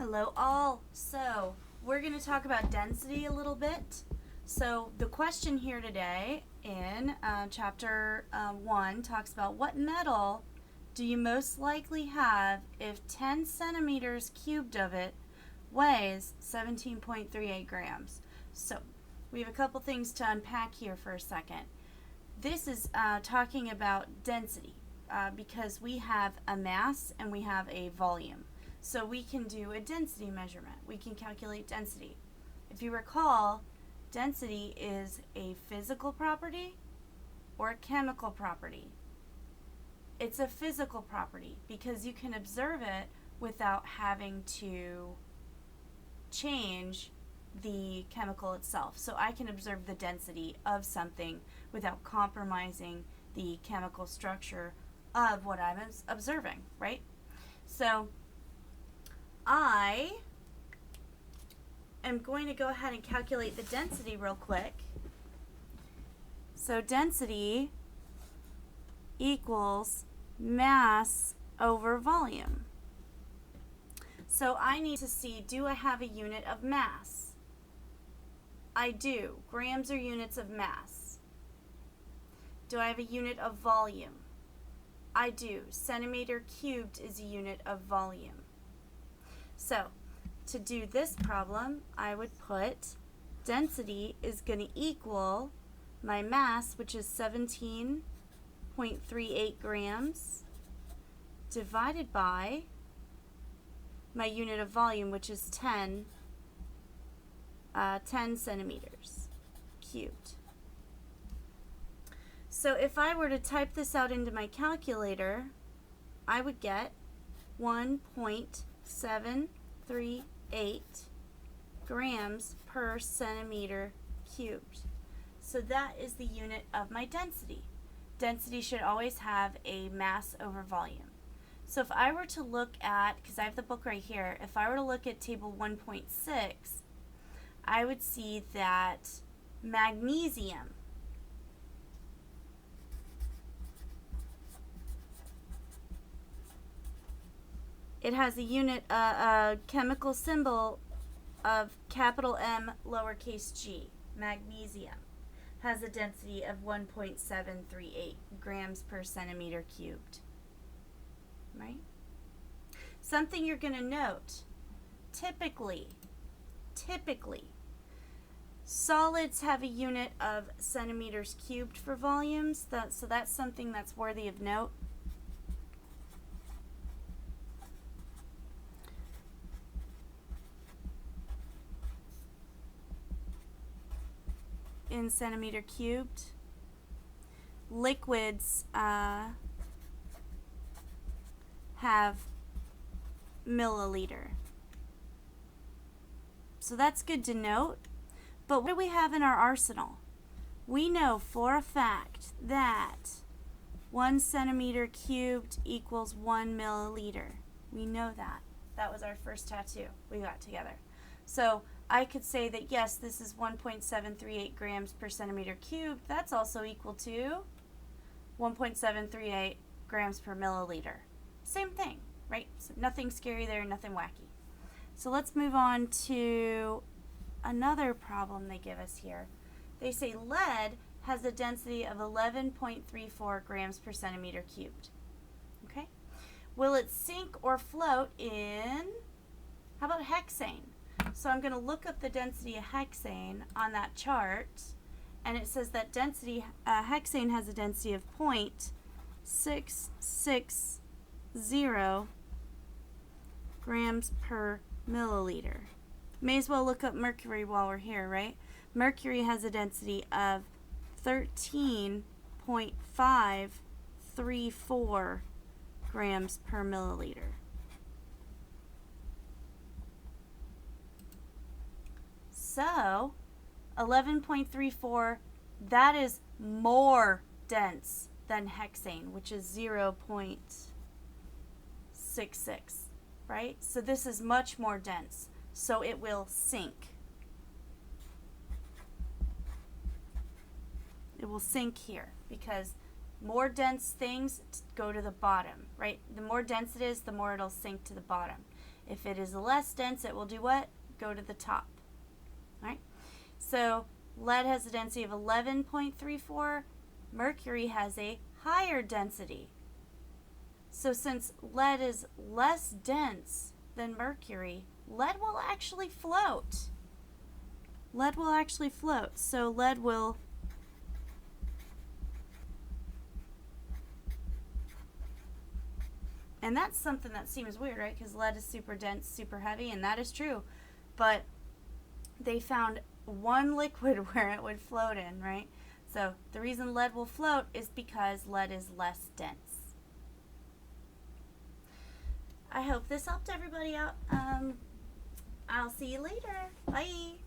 Hello all. So we're going to talk about density a little bit. So the question here today in chapter 1 talks about what metal do you most likely have if 10 centimeters cubed of it weighs 17.38 grams. So we have a couple things to unpack here for a second. This is talking about density because we have a mass and we have a volume. So we can do a density measurement. We can calculate density. If you recall, density is a physical property or a chemical property. It's a physical property because you can observe it without having to change the chemical itself. So I can observe the density of something without compromising the chemical structure of what I'm observing, right? So I am going to go ahead and calculate the density real quick. So density equals mass over volume. So I need to see, do I have a unit of mass? I do. Grams are units of mass. Do I have a unit of volume? I do. Centimeter cubed is a unit of volume. So, to do this problem, I would put density is going to equal my mass, which is 17.38 grams, divided by my unit of volume, which is 10 centimeters cubed. So if I were to type this out into my calculator, I would get 1.738 grams per centimeter cubed. So that is the unit of my density. Density should always have a mass over volume. So if I were to look at, because I have the book right here, if I were to look at table 1.6, I would see that magnesium it has a unit, a chemical symbol of capital M lowercase g. Magnesium has a density of 1.738 grams per centimeter cubed. Right? Something you're going to note, typically, solids have a unit of centimeters cubed for volumes, so that's something that's worthy of note. In centimeter cubed. Liquids have milliliter. So that's good to note. But what do we have in our arsenal? We know for a fact that 1 centimeter cubed equals 1 milliliter. We know that. That was our first tattoo we got together. So I could say that yes, this is 1.738 grams per centimeter cubed. That's also equal to 1.738 grams per milliliter. Same thing, right? So nothing scary there, nothing wacky. So let's move on to another problem they give us here. They say lead has a density of 11.34 grams per centimeter cubed. Okay? Will it sink or float in, how about hexane? So I'm going to look up the density of hexane on that chart, and it says that density, hexane has a density of 0.660 grams per milliliter. May as well look up mercury while we're here, right? Mercury has a density of 13.534 grams per milliliter. So 11.34, that is more dense than hexane, which is 0.66, right? So this is much more dense, so it will sink. It will sink here because more dense things go to the bottom, right? The more dense it is, the more it'll sink to the bottom. If it is less dense, it will do what? Go to the top. All right? So lead has a density of 11.34. Mercury has a higher density. So since lead is less dense than mercury, lead will actually float. Lead will actually float. So lead will and that's something that seems weird, right? Because lead is super dense, super heavy, and that is true. But they found one liquid where it would float in, right? So the reason lead will float is because lead is less dense. I hope this helped everybody out. I'll see you later. Bye.